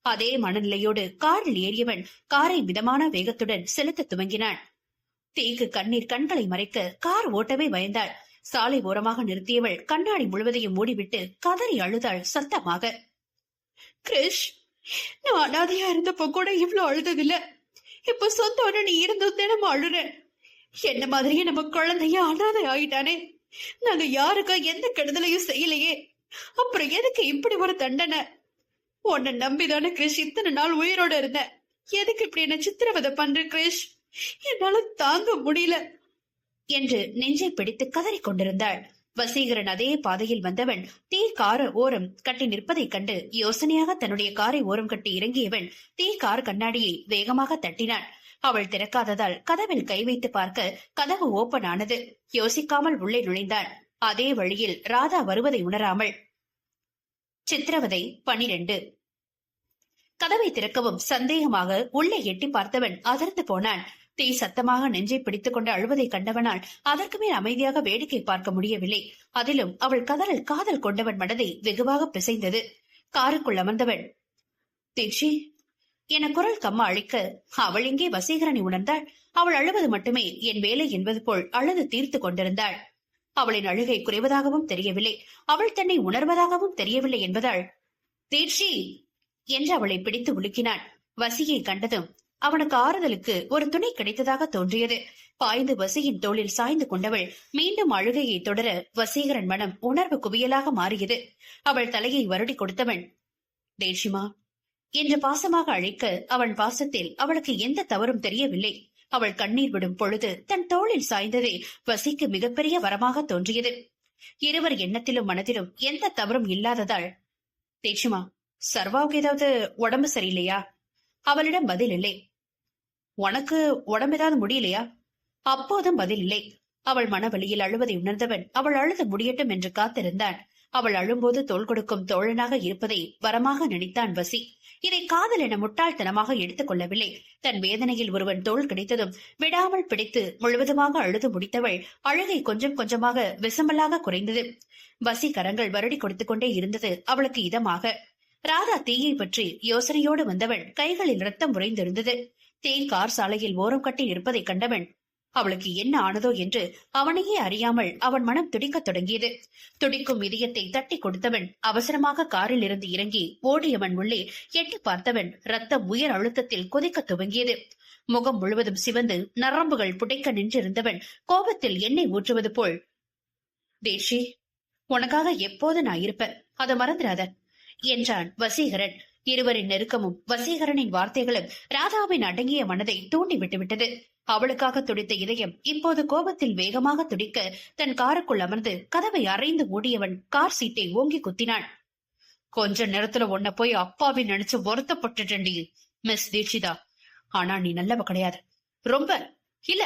A: அதே மனநிலையோடு காரில் ஏறியவன் காரை மிதமான வேகத்துடன் செலுத்த துவங்கினான். தீக்கு கண்ணீர் கண்களை மறைக்க கார் ஓட்டவே பயந்தாள். சாலை ஓரமாக நிறுத்தியவள் கண்ணாடி முழுவதையும் மூடிவிட்டு கதறி அழுதாள் சத்தமாக. கிரிஷ், நான் அனாதையா இருந்தப்போ கூட இவ்வளவு அழுததில்ல. இப்ப சொந்தோட நீ இருந்தும் தினமும் அழுறேன். என்ன மாதிரியே நம்ம குழந்தைய அனாதை ஆயிட்டானே. நாங்க யாருக்கும் எந்த கெடுதலையும் செய்யலையே, அப்புறம் எதுக்கு இப்படி ஒரு தண்டனை? உன்னை நம்பிதானே கிரிஷ் இத்தனை நாள் உயிரோட இருந்த. எதுக்கு இப்படி என்ன சித்திரவதை பண்ற கிரிஷ்? என்னால தாங்க முடியல என்று நெஞ்சை பிடித்து கதறி கொண்டிருந்தாள். வசீகரன் அதே பாதையில் வந்தவன் தீ கார ஓரம் கட்டி நிற்பதைக் கண்டு யோசனையாக தன்னுடைய காரை ஓரம் கட்டி இறங்கியவன் தீ கார் கண்ணாடியை வேகமாக தட்டினான். அவள் திறக்காததால் கதவில் கை வைத்து பார்க்க கதவு ஓபன் ஆனது. யோசிக்காமல் உள்ளே நுழைந்தான். அதே வழியில் ராதா வருவதை உணராமல். சித்திரவதை 12. கதவை திறக்கவும் சந்தேகமாக உள்ளே எட்டி பார்த்தவன் அதிர்ந்து போனான். தீ சத்தமாக நெஞ்சை பிடித்துக் கொண்டு அழுவதை கண்டவனால் அதற்கு மேல் அமைதியாக வேடிக்கை பார்க்க முடியவில்லை. அதிலும் அவள் கதறல் காதல் கொண்டவன் மனதை வெகுவாக பிசைந்தது. காருக்குள் அமர்ந்தவன், தீட்சி என குரல் கம்மா அழிக்க அவள் எங்கே வசீகரனை உணர்ந்தாள். அவள் அழுவது மட்டுமே என் வேலை என்பது போல் அழுது தீர்த்து கொண்டிருந்தாள். அவளின் அழுகை குறைவதாகவும் தெரியவில்லை, அவள் தன்னை உணர்வதாகவும் தெரியவில்லை என்பதால் தீட்சி என்று அவளை பிடித்து உலுக்கினான். வசியை கண்டதும் அவனுக்கு ஆறுதலுக்கு ஒரு துணை கிடைத்ததாக தோன்றியது. பாய்ந்து வசியின் தோளில் சாய்ந்து கொண்டவள் மீண்டும் அழுகையை தொடர வசீகரன் மனம் உணர்வு குவியலாக மாறியது. அவள் தலையை வருடி கொடுத்தவன், தேஷிமா என்று பாசமாக அழைக்க அவன் பாசத்தில் அவளுக்கு எந்த தவறும் தெரியவில்லை. அவள் கண்ணீர் விடும் பொழுது தன் தோளில் சாய்ந்ததே வசிக்கு மிகப்பெரிய வரமாக தோன்றியது. இருவர் எண்ணத்திலும் மனத்திலும் எந்த தவறும் இல்லாததால், தேஷிமா சர்வாவுக்கு ஏதாவது உடம்பு சரியில்லையா? அவளிடம் பதில் இல்லை. உனக்கு உடம்பு ஏதாவது முடியலையா? அப்போதும் பதில் இல்லை. அவள் மனவழியில் அழுவதை உணர்ந்தவன் அவள் அழுது முடியட்டும் என்று காத்திருந்தான். அவள் அழும்போது தோள் கொடுக்கும் தோழனாக இருப்பதை வரமாக நினைத்தான் வசி. இதை காதல் என முட்டாள்தனமாக எடுத்துக் கொள்ளவில்லை. தன் வேதனையில் ஒருவன் தோள் கிடைத்ததும் விடாமல் பிடித்து முழுவதுமாக அழுது முடித்தவள் அழுகை கொஞ்சம் கொஞ்சமாக விசம்பலாக குறைந்தது. வசீகரங்கள் வருடி கொடுத்துக் கொண்டே இருந்தது அவளுக்கு இதமாக. ராதா தீயை பற்றி யோசனையோடு வந்தவள் கைகளில் ரத்தம் உறைந்திருந்தது. தீ கார் சாலையில் ஓரம் கட்டி இருப்பதை கண்டவன் அவளுக்கு என்ன ஆனதோ என்று அவனையே அறியாமல் அவன் மனம் துடிக்கத் தொடங்கியது. துடிக்கும் இதயத்தை தட்டி கொடுத்தவன் அவசரமாக காரில் இருந்து இறங்கி ஓடியவன் உள்ளே எட்டி பார்த்தவன் ரத்தம் உயர் அழுத்தத்தில் கொதிக்க துவங்கியது. முகம் முழுவதும் சிவந்து நரம்புகள் புடைக்க நின்றிருந்தவன் கோபத்தில் எண்ணெய் ஊற்றுவது போல், தேஷி, உனக்காக எப்போது நான் இருப்பேன், அதை மறந்துடாத என்றான் வசீகரன். இருவரின் நெருக்கமும் வசீகரனின் வார்த்தைகளும் ராதாவின் அடங்கிய மனதை தூண்டி விட்டுவிட்டது. அவளுக்காக துடித்த இதயம் இப்போது கோபத்தில் வேகமாக துடிக்க தன் காருக்குள் அமர்ந்து கதவை அறைந்து மூடியவன் கார் சீட்டை ஓங்கி குத்தினான். கொஞ்ச நேரத்துல உன்னை போய் அப்பாவின் நினைச்சு வருத்தப்பட்டுட்டேன்டி மிஸ் தீட்சிதா. ஆனா நீ நல்லவ கிடையாது, ரொம்ப இல்ல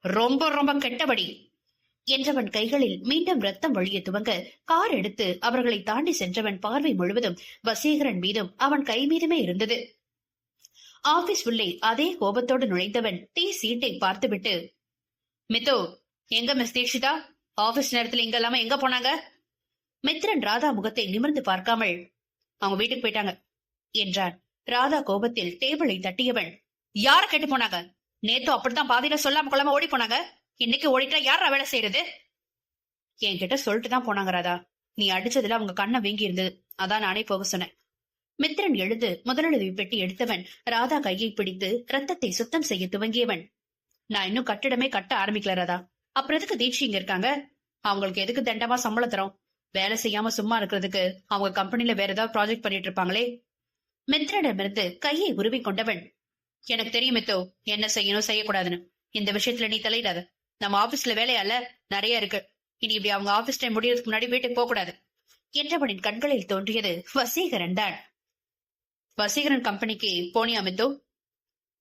A: ரொம்ப ரொம்ப கெட்டபடி என்றவன் கைகளில் மீண்டும் ரத்தம் வழிய துவங்க கார் எடுத்து அவர்களை தாண்டி சென்றவன் பார்வை முழுவதும் வசீகரன் மீதும் அவன் கை மீதுமே இருந்தது. ஆபீஸ் உள்ளே அதே கோபத்தோடு நுழைந்தவன் டீ சீட்டை பார்த்துவிட்டு, மித்து, எங்க மிஸ் தீட்சிதா? ஆபீஸ் நேரத்துல இங்க இல்லாம எங்க போனாங்க? மித்ரன் ராதா முகத்தை நிமிர்ந்து பார்க்காமல், அவங்க வீட்டுக்கு போயிட்டாங்க என்றான். ராதா கோபத்தில் டேபிளை தட்டியவன், யார கேட்டு போனாங்க? நேத்து அப்படித்தான் பாதியில சொல்லாம கொள்ளாம ஓடி போனாங்க. இன்னைக்கு ஓடிட்டா யாரா வேலை செய்யறது? என்கிட்ட சொல்லிட்டு தான் போனாங்க ராதா. நீ அடிச்சதுல அவங்க கண்ணை வீங்கி இருந்தது, அதான் நானே போக சொன்னேன். மித்ரன் எழுந்து முதலுதவி பெட்டி எடுத்தவன் ராதா கையை பிடித்து ரத்தத்தை சுத்தம் செய்ய துவங்கியவன், நான் இன்னும் கட்டிடமே கட்ட ஆரம்பிக்கல ராதா. அப்புறம் எதுக்கு தீட்சி இங்க இருக்காங்க? அவங்களுக்கு எதுக்கு தண்டமா சம்பளம் தரோம்? வேலை செய்யாம சும்மா இருக்கிறதுக்கு அவங்க கம்பெனில வேற ஏதாவது ப்ராஜெக்ட் பண்ணிட்டு இருப்பாங்களே. மித்ரனிடமிருந்து கையை உருவி கொண்டவன், எனக்கு தெரியும் மித்தோ, என்ன செய்யணும் செய்யக்கூடாதுன்னு. இந்த விஷயத்துல நீ தலையிடாத. நம்ம ஆபீஸ்ல வேலையால நிறைய இருக்கு. இனி இப்படி அவங்க ஆபீஸ் டைம் முடியறதுக்கு முன்னாடி வீட்டுக்கு போக கூடாது என்றவனின் கண்களில் தோன்றியது வசீகரன் தான். வசீகரன் கம்பெனிக்கு போனியா மித்தோ?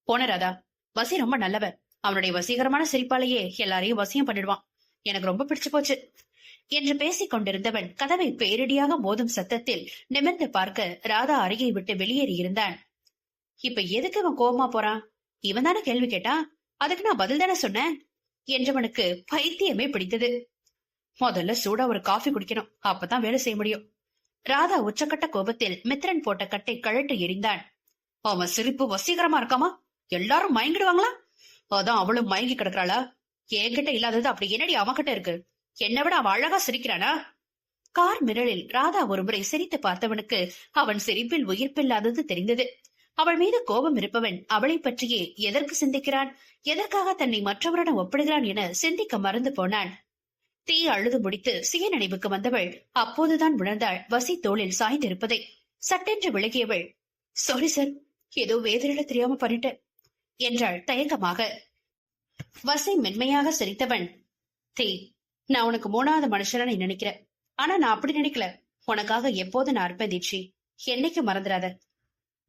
A: போன ராதா. வசி ரொம்ப நல்லவர். அவனுடைய வசீகரமான சிரிப்பாலேயே எல்லாரையும் வசியம் பண்ணிடுவான். எனக்கு ரொம்ப பிடிச்சு போச்சு என்று பேசிக் கொண்டிருந்தவன் கதவை பேரிடியாக மோதும் சத்தத்தில் நிமிர்ந்து பார்க்க ராதா அருகே விட்டு வெளியேறி இருந்தான். இப்ப எதுக்கு இவன் கோபமா போறான்? இவன் தானே கேள்வி கேட்டான், அதுக்கு நான் பதில் தானே சொன்னேன் என்றவனுக்கு பைத்தியமே பிடித்தது. முதல்ல சூடா ஒரு காஃபி குடிக்கணும், அப்பதான் வேலை செய்ய முடியும். ராதா உச்சக்கட்ட கோபத்தில் மித்ரன் போட்ட கட்டை கழட்டு எறிந்தான். அவன் சிரிப்பு வசீகரமா இருக்காமா? எல்லாரும் மயங்கிடுவாங்களா? அதான் அவளும் மயங்கி கிடக்குறாளா? என்கிட்ட இல்லாதது அப்படி என்னடி அவன்கிட்ட இருக்கு? என்னை விட அவன் அழகா சிரிக்கிறானா? கார் மிரளில் ராதா ஒருமுறை சிரித்து பார்த்தவனுக்கு அவன் சிரிப்பில் உயிர்ப்பில்லாதது தெரிந்தது. அவள் மீது கோபம் இருப்பவன் அவளை பற்றியே எதற்கு சிந்திக்கிறான், எதற்காக தன்னை மற்றவரிடம் ஒப்பிடுகிறான் என சிந்திக்க மறந்து போனான். தீ அழுது முடித்து சுயநினைவுக்கு வந்தவள் அப்போதுதான் உணர்ந்தாள் வசி தோளில் சாய்ந்திருப்பதை. சட்டென்று விலகியவள், சாரி சார், ஏதோ வேதனையில தெரியாம பண்ணிட்டேன் என்றாள் தயக்கமாக. வசி மென்மையாக சிரித்தவன், தீ, நான் உனக்கு மூணாவது மனுஷனா நீ நினைக்கிற, ஆனா நான் அப்படி நினைக்கல. உனக்காக எப்போது நான் இருப்பேன் தீட்சி, என்னைக்கு மறந்துடாத.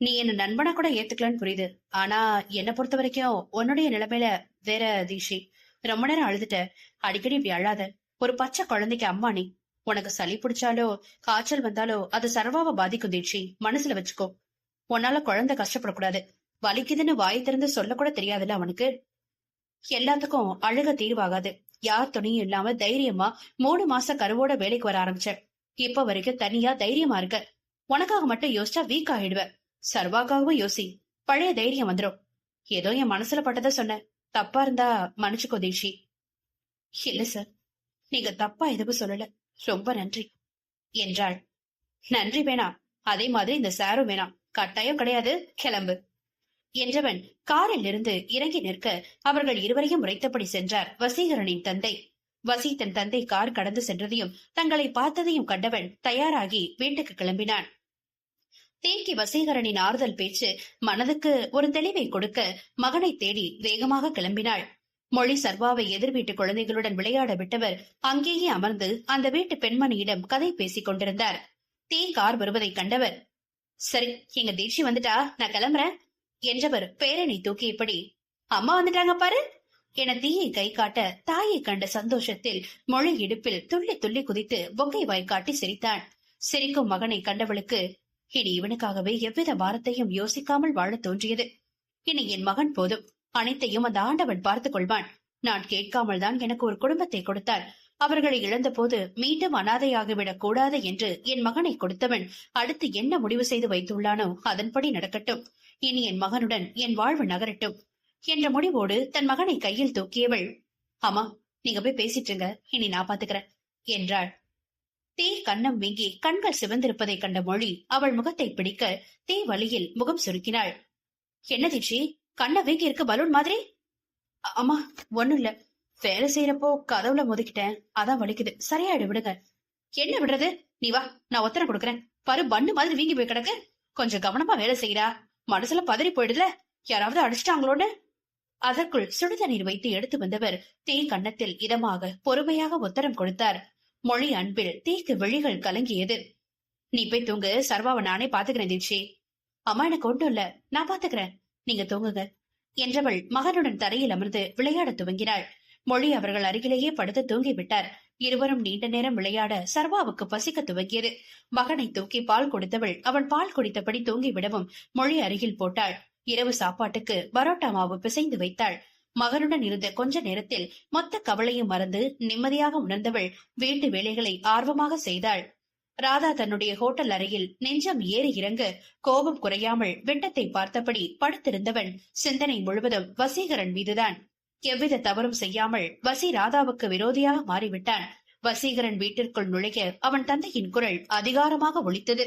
A: நீ என்ன நண்பனா கூட ஏத்துக்கலன்னு புரியுது, ஆனா என்னை பொறுத்த வரைக்கும் உன்னுடைய நிலைமையில வேற தீஷி. ரொம்ப நேரம் அழுதுட்ட, அடிக்கடி இப்படி அழாத. ஒரு பச்சை குழந்தைக்கு அம்மா நீ. உனக்கு சளி பிடிச்சாலோ காய்ச்சல் வந்தாலோ அது சர்வாவை பாதிக்கும் தீட்சி, மனசுல வச்சுக்கோ. உன்னால குழந்தை கஷ்டப்படக்கூடாது. வலிக்குதுன்னு வாய் திறந்து சொல்ல கூட தெரியாதுல்ல அவனுக்கு. எல்லாத்துக்கும் அழுக தீர்வாகாது. யார் துணையும் இல்லாம தைரியமா 3 மாச கருவோட வேலைக்கு வர ஆரம்பிச்ச. இப்ப வரைக்கும் தனியா தைரியமா இருக்க. உனக்காக மட்டும் யோசிச்சா வீக் ஆயிடுவ. சர்வாக்காகவும் யோசி, பழைய தைரியம் வந்துடும். ஏதோ என் மனசுல பட்டதை சொன்ன, தப்பா இருந்தா மன்னிச்சுக்கோ தீஷி. இல்ல சார், நீங்க தப்பா எதுவும் சொல்லல, ரொம்ப நன்றி என்றாள். நன்றி வேணாம், அதே மாதிரி இந்த சாரும் வேணாம், கட்டாயம் கிடையாது, கிளம்பு என்றவன் காரில் இருந்து இறங்கி நிற்க அவர்கள் இருவரையும் உரைத்தபடி சென்றார் வசீகரனின் தந்தை. வசி தன் தந்தை கார் கடந்து சென்றதையும் தங்களை பார்த்ததையும் கண்டவன் தயாராகி வீட்டுக்கு கிளம்பினான். தேக்கி வசீகரனின் ஆறுதல் பேச்சு மனதுக்கு ஒரு தெளிவை கொடுக்க மகனை தேடி வேகமாக கிளம்பினாள். மொழி சர்வாவை எதிர் வீட்டு குழந்தைகளுடன் விளையாட விட்டவர் அங்கேயே அமர்ந்து அந்த வீட்டு பெண்மணியிடம் கதை பேசிக் கொண்டிருந்தார். தீ கார் வருவதை கண்டவர், சரி, எங்க தீட்சி வந்துட்டா, நான் கிளம்புறேன் என்றவர் பேரனை தூக்கியபடி, அம்மா வந்துட்டாங்க பாரு என தீயை கை காட்ட தாயை கண்ட சந்தோஷத்தில் மொழி இடுப்பில் துள்ளி துள்ளி குதித்து பொக்கை வாய் காட்டி சிரித்தான். சிரிக்கும் மகனை கண்டவளுக்கு இனி இவனுக்காகவே எவ்வித பாரத்தையும் யோசிக்காமல் வாழத் தோன்றியது. இனி என் மகன் போதும், அனைத்தையும் அந்த ஆண்டவன் பார்த்துக் கொள்வான். நான் கேட்காமல் தான் எனக்கு ஒரு குடும்பத்தை கொடுத்தார். அவர்களை இழந்த போது மீண்டும் அனாதையாகிவிடக் கூடாது என்று என் மகனை கொடுத்தவன் அடுத்து என்ன முடிவு செய்து வைத்துள்ளானோ அதன்படி நடக்கட்டும். இனி என் மகனுடன் என் வாழ்வு நகரட்டும் என்ற முடிவோடு தன் மகனை கையில் தூக்கியவள், அம்மா, நீங்க போய் பேசிட்டுங்க, இனி நான் பாத்துக்கிறேன் என்றாள். தீ கன்னம் வீங்கி கண்கள் சிவந்திருப்பதை கண்ட மொழி அவள் முகத்தை பிடிக்க தீ வலியில் முகம் சுருக்கினாள். என்ன தீட்சி, கண்ண வீங்கி இருக்கு பலூன் மாதிரி? அம்மா, ஒண்ணும் இல்ல, வேலை செய்யறப்போ கதவுல முதுக்கிட்டேன், அதான் வலிக்குது, சரியாயிடு, விடுங்க. என்ன விடுறது, நீ வா, நான் உத்தரம் கொடுக்கறேன். பரு பண்ணு மாதிரி வீங்கி போய் கிடக்கு, கொஞ்சம் கவனமா வேலை செய்யறா, மனசுல பதறி போயிடுதுல, யாராவது அடிச்சிட்டாங்களோன்னு. அதற்குள் சுடுதண்ணீர் வைத்து எடுத்து வந்தவர் தீ கன்னத்தில் இதமாக பொறுமையாக உத்தரம் கொடுத்தார். மொழி அன்பில் தீக்கு விழிகள் கலங்கியது. நீ போய் தூங்கு, சர்வாவை நானே பாத்துக்கிறேன் தீட்சி. அம்மா, எனக்கு ஒன்றும் இல்ல, நான் பாத்துக்கிறேன், நீங்க தூங்குங்க என்றவள் மகனுடன் தரையில் அமர்ந்து விளையாட துவங்கினாள். மொழி அவர்கள் அருகிலேயே படுத்து தூங்கிவிட்டார். இருவரும் நீண்ட நேரம் விளையாட சர்வாவுக்கு பசிக்க துவங்கியது. மகனை தூக்கி பால் கொடுத்தவள் அவன் பால் குடித்தபடி தூங்கிவிடவும் மொழி அருகில் போட்டாள். இரவு சாப்பாட்டுக்கு பரோட்டா மாவு பிசைந்து வைத்தாள். மகனுடன் இருந்த கொஞ்ச நேரத்தில் மொத்த கவலையும் மறந்து நிம்மதியாக உணர்ந்தவள் வீட்டு வேலைகளை ஆர்வமாக செய்தாள். ராதா தன்னுடைய ஹோட்டல் அறையில் நெஞ்சம் ஏறி இறங்க கோபம் குறையாமல் வெட்டத்தை பார்த்தபடி படுத்திருந்தவன் சிந்தனை முழுவதும் வசீகரன் மீதுதான். எவ்வித தவறும் செய்யாமல் வசி ராதாவுக்கு விரோதியாக மாறிவிட்டான். வசீகரன் வீட்டிற்குள் நுழைய அவன் தந்தையின் குரல் அதிகாரமாக ஒலித்தது.